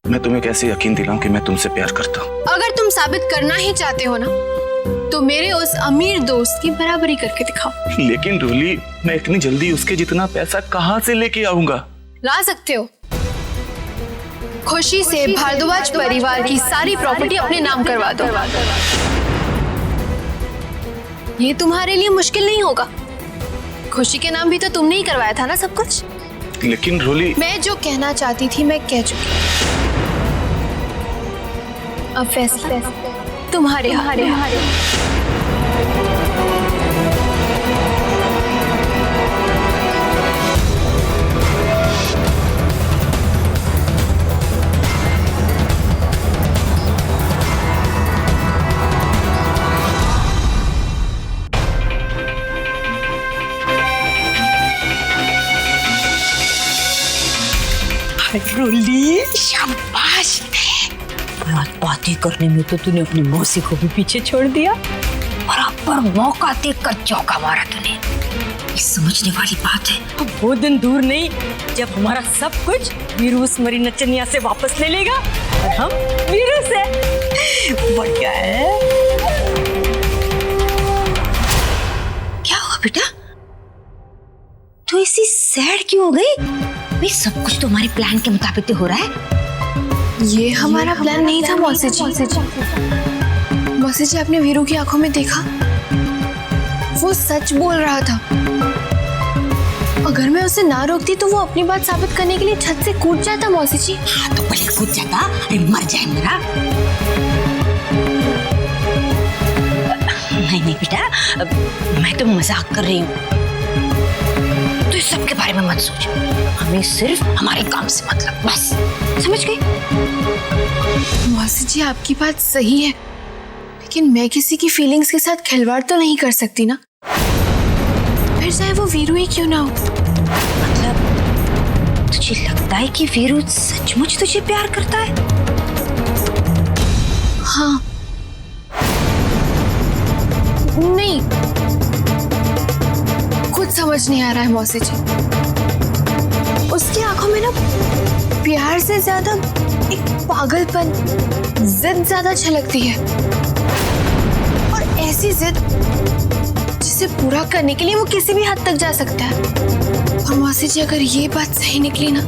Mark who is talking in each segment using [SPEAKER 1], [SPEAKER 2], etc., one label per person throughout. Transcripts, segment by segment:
[SPEAKER 1] मैं तुम्हें कैसे यकीन दिलाऊं कि मैं तुमसे प्यार करता हूँ?
[SPEAKER 2] अगर तुम साबित करना ही चाहते हो ना, तो मेरे उस अमीर दोस्त की बराबरी करके दिखाओ।
[SPEAKER 1] लेकिन रूली, मैं इतनी जल्दी उसके जितना पैसा कहाँ से लेके आऊंगा?
[SPEAKER 2] ला सकते हो। खुशी से भारद्वाज परिवार की सारी प्रॉपर्टी अपने नाम करवा दो। ये तुम्हारे लिए मुश्किल नहीं होगा। खुशी के नाम भी तो तुमने ही करवाया था ना सब कुछ।
[SPEAKER 1] लेकिन रूली,
[SPEAKER 2] मैं जो कहना चाहती थी मैं कह चुकी। अब फैसला तुम्हारे हाथ।
[SPEAKER 3] रूली, शाबाश। बातें करने में तो तूने अपनी मौसी को भी पीछे छोड़ दिया। बराबर मौका देखकर चौका मारा तूने। ये समझने वाली बात है। अब वो दिन दूर नहीं जब हमारा सब कुछ वीरू उस मरी नचनिया से वापस ले लेगा और हम वीरू से। बढ़िया है। क्या हुआ बेटा? तू इसी सैड क्यों हो गई? भाई सब कुछ तो हमारे प्लान के मुताबिक तो हो रहा है।
[SPEAKER 2] ये हमारा प्लान नहीं था मौसी जी। मौसी जी, आपने वीरू की आंखों में देखा? वो सच बोल रहा था। अगर मैं उसे ना रोकती तो वो अपनी बात साबित करने के लिए छत से कूद जाता मौसी जी।
[SPEAKER 3] हाँ तो पहले कूद जाता। अरे मर जाए मेरा। नहीं नहीं बेटा, मैं तो मजाक कर रही हूँ। तो इस सब के बारे में मत सोच। हमें सिर्फ हमारे काम से मतलब, बस। समझ गई?
[SPEAKER 2] मौसी जी, आपकी बात सही है, लेकिन मैं किसी की फीलिंग्स के साथ खिलवाड़ तो नहीं कर सकती ना। फिर चाहे वो वीरू ही क्यों ना हो।
[SPEAKER 3] मतलब तुझे लगता है कि वीरू सचमुच तुझे प्यार करता है?
[SPEAKER 2] हाँ। नहीं, कुछ समझ नहीं आ रहा है मौसी जी। उसकी आंखों में ना प्यार से ज्यादा एक पागलपन, जिद ज्यादा छलकती है। और ऐसी जिद जिसे पूरा करने के लिए वो किसी भी हद तक जा सकता है। और मौसी जी, अगर ये बात सही निकली ना,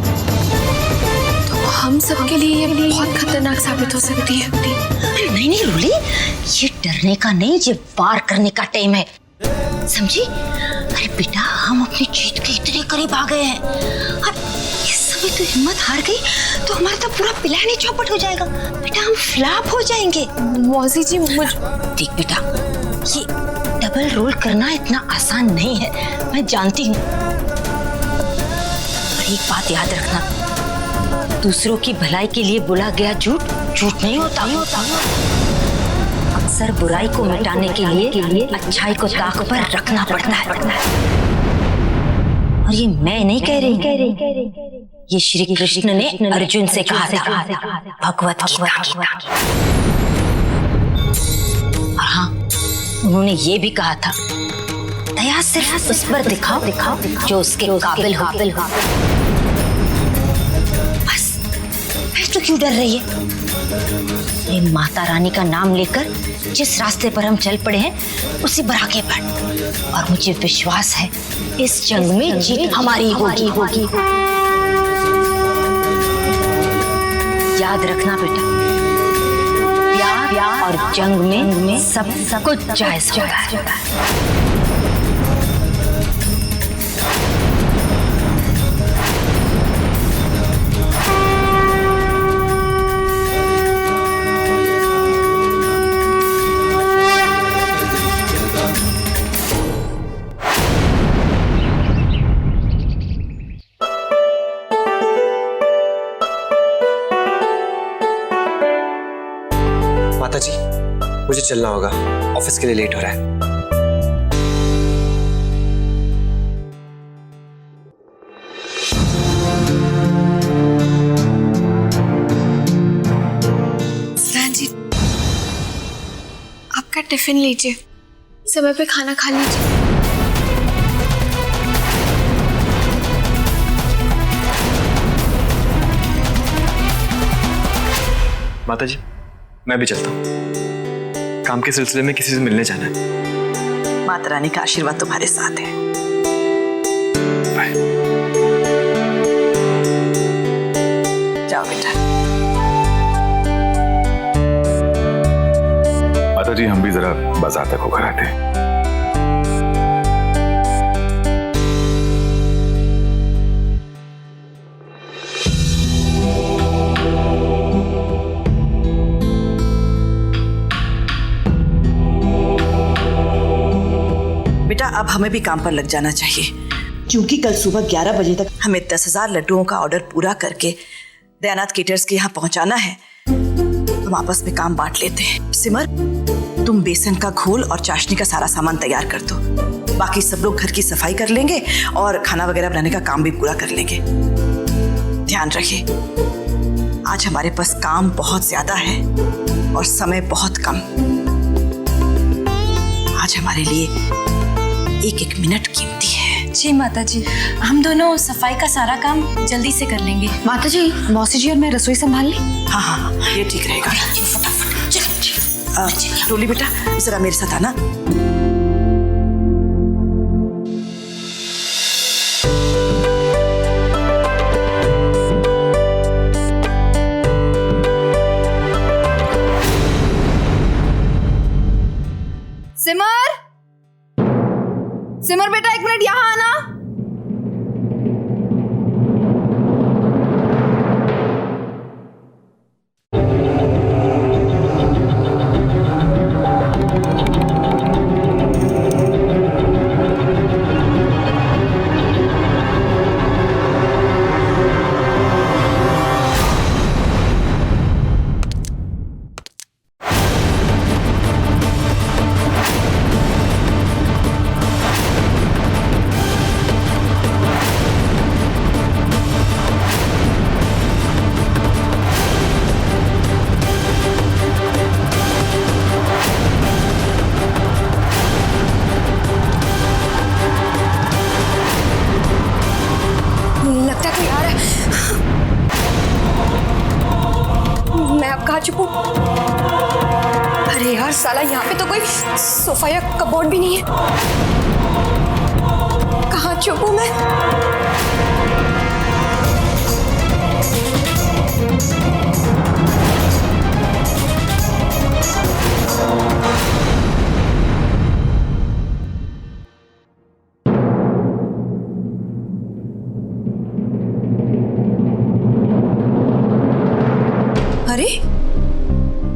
[SPEAKER 2] तो हम सबके लिए ये बहुत खतरनाक साबित हो सकती है।
[SPEAKER 3] नहीं नहीं रूली, ये डरने का नहीं, ये वार करने का टाइम है। समझी? अरे बेटा, हम अपनी जीत के इतने करीब आ गए हैं। अब इस समय तो हिम्मत हार गई तो हमारा तो पूरा प्लान ही चौपट हो जाएगा। बेटा हम फ्लॉप हो जाएंगे।
[SPEAKER 2] मौसी जी,
[SPEAKER 3] देख बेटा, ये डबल रोल करना इतना आसान नहीं है, मैं जानती हूँ। और एक बात याद रखना, दूसरों की भलाई के लिए बोला गया झूठ झूठ नहीं होता। अक्सर बुराई को मिटाने के लिए अच्छाई को ताक पर रखना पड़ता है। और ये मैं नहीं कह रही, ये श्री कृष्ण ने अर्जुन से कहा था, भगवत गीता। और हाँ, उन्होंने ये भी कहा था, दया सिर्फ उस पर दिखाओ जो उसके काबिल हो। बस फिर तो क्यों डर रही है? ये माता रानी का नाम लेकर जिस रास्ते पर हम चल पड़े हैं उसी बराके पर। और मुझे विश्वास है इस जंग में जीत हमारी होगी। याद रखना बेटा, प्यार और जंग में सब कुछ जायज होता है।
[SPEAKER 4] माताजी, मुझे चलना होगा, ऑफिस के लिए लेट हो रहा है।
[SPEAKER 2] जी, आपका टिफिन लीजिए, समय पे खाना खा लीजिए।
[SPEAKER 1] माताजी, मैं भी चलता हूँ। काम के सिलसिले में किसी से मिलने जाना है।
[SPEAKER 5] माता रानी का आशीर्वाद तुम्हारे साथ है।
[SPEAKER 1] बाय।
[SPEAKER 5] जाओ बेटा।
[SPEAKER 1] माताजी, हम भी जरा बाजार तक होकर आते हैं।
[SPEAKER 5] बेटा अब हमें भी काम पर लग जाना चाहिए, क्योंकि कल सुबह 11 बजे तक हमें 10,000 लड्डुओं का ऑर्डर पूरा करके दयानाथ केटर्स के यहाँ पहुंचाना है। तुम आपस में काम बांट लेते हैं। सिमर, तुम बेसन का घोल और चाशनी का सारा सामान तैयार कर दो। बाकी सब लोग घर की सफाई कर लेंगे और खाना वगैरह बनाने का काम भी पूरा कर लेंगे। ध्यान रखिए, आज हमारे पास काम बहुत ज्यादा है और समय बहुत कम। आज हमारे लिए एक एक मिनट कीमती है।
[SPEAKER 3] जी माता जी, हम दोनों सफाई का सारा काम जल्दी से कर लेंगे।
[SPEAKER 2] माताजी, मौसी जी और मैं रसोई संभाल ली।
[SPEAKER 5] हाँ हाँ, ये ठीक रहेगा। रोली बेटा, जरा मेरे साथ आना।
[SPEAKER 2] सिमर, सिमर बेटा, एक मिनट यहाँ आना। मैं अब कहाँ छुपूं? अरे यार साला, यहाँ पे तो कोई सोफा या कबोर्ड भी नहीं है। कहाँ छुपूं मैं? अरे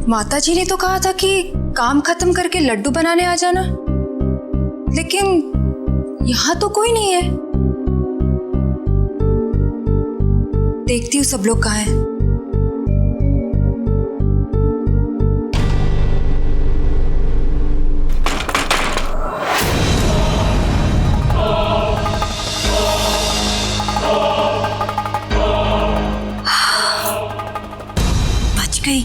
[SPEAKER 2] माताजी ने तो कहा था कि काम खत्म करके लड्डू बनाने आ जाना, लेकिन यहाँ तो कोई नहीं है। देखती हूँ सब लोग कहाँ हैं।
[SPEAKER 5] बच गई।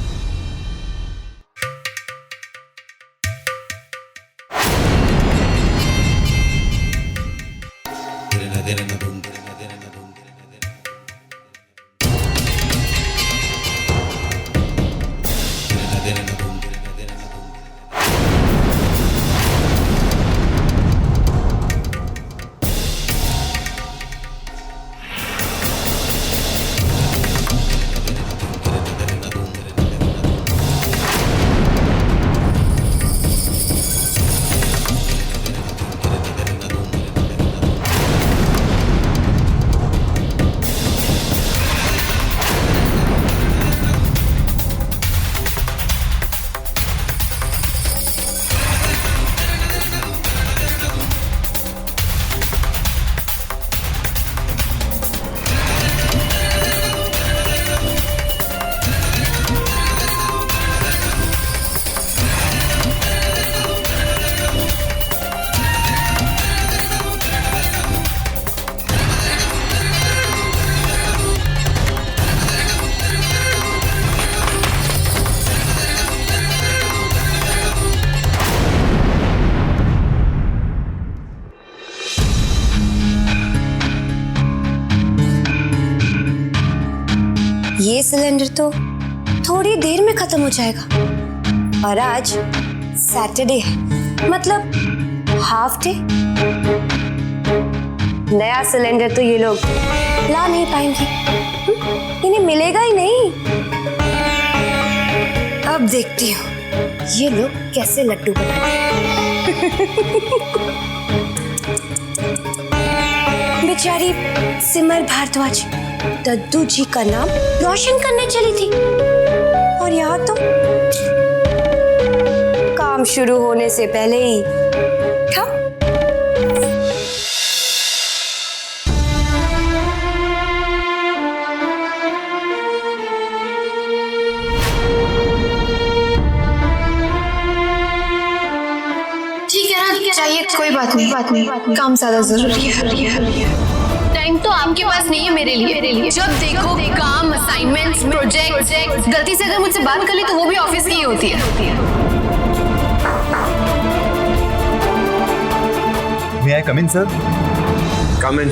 [SPEAKER 2] ये सिलेंडर तो
[SPEAKER 6] थोड़ी देर में खत्म हो जाएगा। और आज सैटरडे है, मतलब हाफ डे। नया सिलेंडर तो ये लोग ला नहीं पाएंगे, इन्हें मिलेगा ही नहीं। अब देखती हूँ ये लोग कैसे लड्डू बनाते। बेचारी सिमर भारद्वाज दद्दू जी का नाम रोशन करने चली थी, और यहाँ तो काम शुरू होने से पहले ही ठप।
[SPEAKER 2] चाहिए कोई बात नहीं, काम ज्यादा जरूरी है।
[SPEAKER 7] टाइम तो आपके पास नहीं है मेरे लिए। जब देखो काम, असाइनमेंट्स, प्रोजेक्ट। गलती से अगर मुझसे बात कर ली तो वो भी ऑफिस की ही होती है।
[SPEAKER 8] May I come in, sir?
[SPEAKER 4] Come in.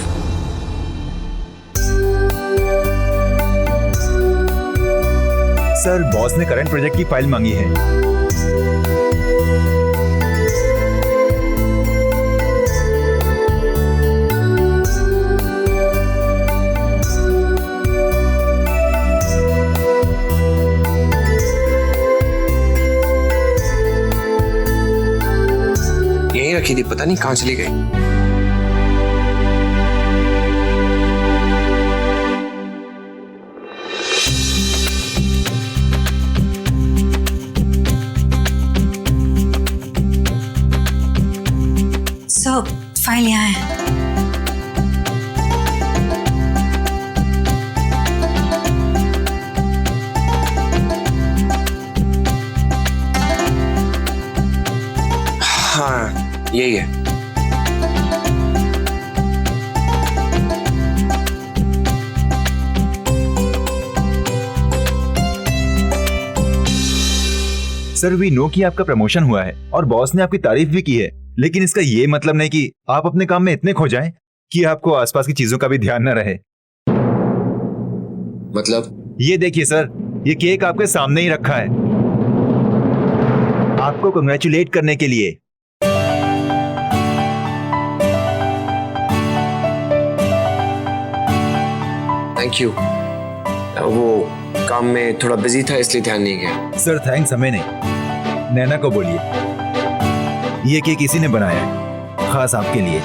[SPEAKER 8] Sir, boss ने करंट प्रोजेक्ट की फाइल मांगी है।
[SPEAKER 4] यहीं रखी थी, पता नहीं कहाँ चली गई।
[SPEAKER 3] सर, फाइल यहाँ है।
[SPEAKER 4] हाँ, यही है।
[SPEAKER 8] सर, वी नो कि आपका प्रमोशन हुआ है और बॉस ने आपकी तारीफ भी की है, लेकिन इसका ये मतलब नहीं कि आप अपने काम में इतने खो जाएं कि आपको आसपास की चीजों का भी ध्यान न रहे।
[SPEAKER 4] मतलब?
[SPEAKER 8] ये देखिए सर, ये केक आपके सामने ही रखा है, आपको कांग्रेचुलेट करने के लिए।
[SPEAKER 4] Thank you. वो काम में थोड़ा बिजी था इसलिए ध्यान नहीं गया।
[SPEAKER 8] सर, थैंक्स हमें नहीं, नैना को बोलिए। ये केक इसी ने बनाया है, खास आपके लिए।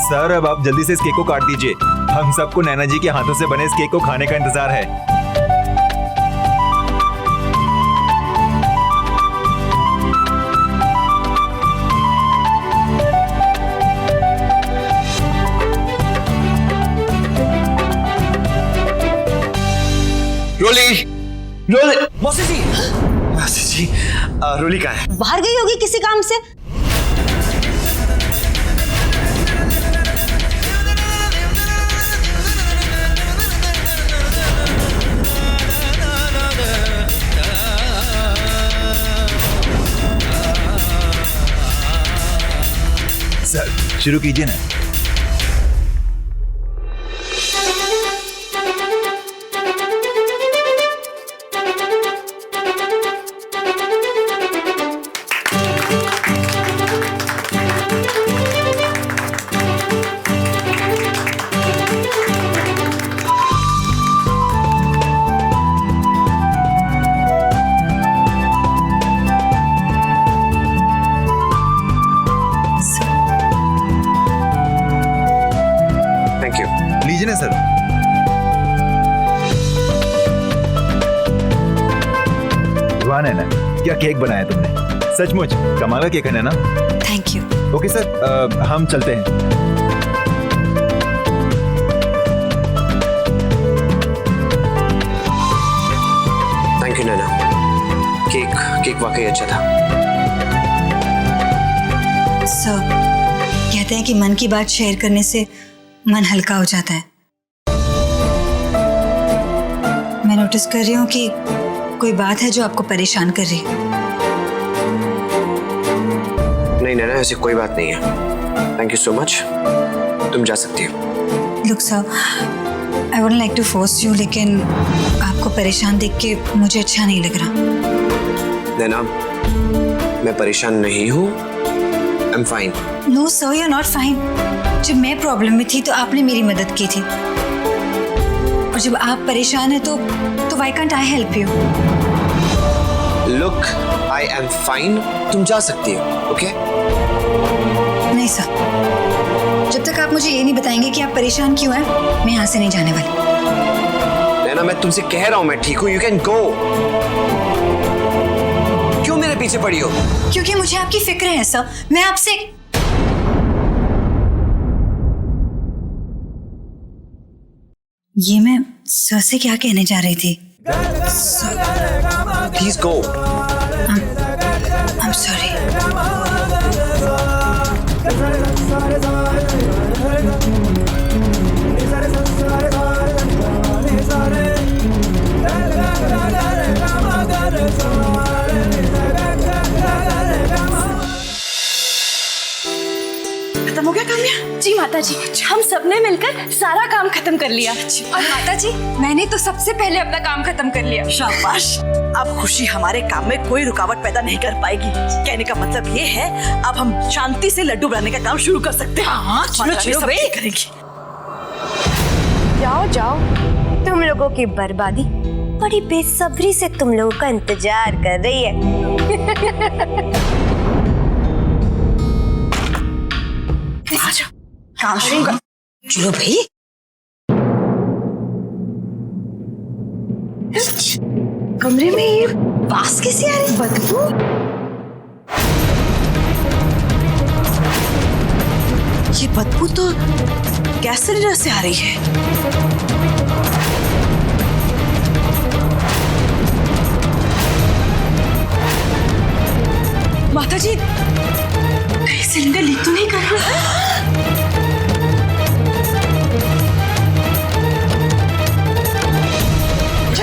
[SPEAKER 8] सर, अब आप जल्दी से इस केक को काट दीजिए। हम सबको नैना जी के हाथों से बने इस केक को खाने का इंतजार है।
[SPEAKER 4] रोली,
[SPEAKER 1] मौसी जी, रोली कहाँ है?
[SPEAKER 6] बाहर गई होगी किसी काम से।
[SPEAKER 8] सर, शुरू कीजिए ना। लीजिए ना सर। वाह नैना, क्या केक बनाया तुमने, सचमुच कमाल का केक है Naina.
[SPEAKER 3] Thank you.
[SPEAKER 8] Okay sir, हम चलते हैं।
[SPEAKER 4] थैंक यू नैना, केक वाकई अच्छा था।
[SPEAKER 3] सर, कहते हैं कि मन की बात शेयर करने से मन हल्का हो जाता है। मैं नोटिस कर रही हूँ कि कोई बात है जो आपको परेशान कर रही है।
[SPEAKER 4] नहीं नैना, ऐसी कोई बात नहीं है। थैंक यू सो मच, तुम जा सकती हो।
[SPEAKER 3] Look sir, I would like to force you, लेकिन आपको परेशान देख के मुझे अच्छा नहीं लग रहा।
[SPEAKER 4] देना, मैं परेशान नहीं हूँ। I am fine.
[SPEAKER 3] No sir, you are not fine. जब मैं प्रॉब्लम में थी तो आपने मेरी मदद की थी, और जब आप परेशान हैं तो why can't I help you?
[SPEAKER 4] Look, I am fine. तुम जा सकती हो, ओके?
[SPEAKER 3] नहीं सर, जब तक आप मुझे ये नहीं बताएंगे कि आप परेशान क्यों हैं, मैं यहाँ से नहीं जाने वाली।
[SPEAKER 4] नैना, मैं तुमसे कह रहा हूँ मैं ठीक हूँ। You can go. क्यों मेरे पीछे पड़ी हो?
[SPEAKER 3] क्योंकि मुझे आपकी फिक्र है सर। मैं आपसे ये मैं सर से क्या कहने जा रही थी?
[SPEAKER 4] Please go.
[SPEAKER 3] I am sorry.
[SPEAKER 5] खत्म हो गया काम या?
[SPEAKER 6] जी माता जी, हम सबने मिलकर सारा काम खत्म कर लिया।
[SPEAKER 3] और माता जी, मैंने तो सबसे पहले अपना काम खत्म कर लिया।
[SPEAKER 5] शाबाश। अब खुशी हमारे काम में कोई रुकावट पैदा नहीं कर पाएगी। कहने का मतलब ये है, अब हम शांति से लड्डू बनाने का काम शुरू कर सकते हैं।
[SPEAKER 3] हाँ, चलो चलो भाई।
[SPEAKER 5] करेंगे।
[SPEAKER 6] जाओ जाओ, तुम लोगों की बर्बादी बड़ी बेसब्री से तुम लोगों का इंतजार कर रही है।
[SPEAKER 5] काम शुरू कर।
[SPEAKER 3] चलो भाई।
[SPEAKER 6] कमरे में ये बास कैसे आ रही? बदबू।
[SPEAKER 5] ये बदबू तो गैस सिलेंडर से आ रही है। माता जी, कहीं सिलेंडर लीक तो नहीं कर रहा?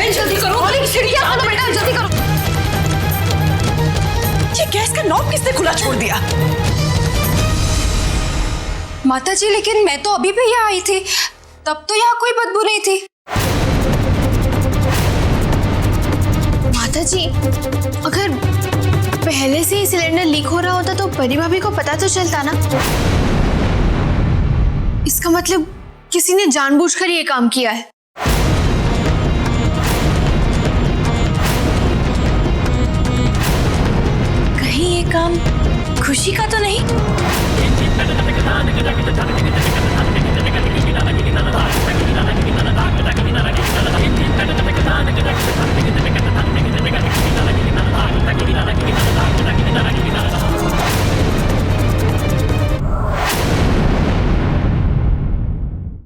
[SPEAKER 7] जल्दी करो, खिड़कियां खोलो बेटा, जल्दी करो।
[SPEAKER 5] ये गैस का नॉब किसने खुला छोड़ दिया?
[SPEAKER 3] माता जी, लेकिन मैं तो अभी भी यहाँ आई थी, तब तो यहाँ कोई बदबू नहीं थी।
[SPEAKER 2] माता जी, अगर पहले से ही सिलेंडर लीक हो रहा होता तो परी भाभी को पता तो चलता ना। इसका मतलब किसी ने जानबूझकर ये काम किया है।
[SPEAKER 6] कहीं ये काम खुशी का तो नहीं?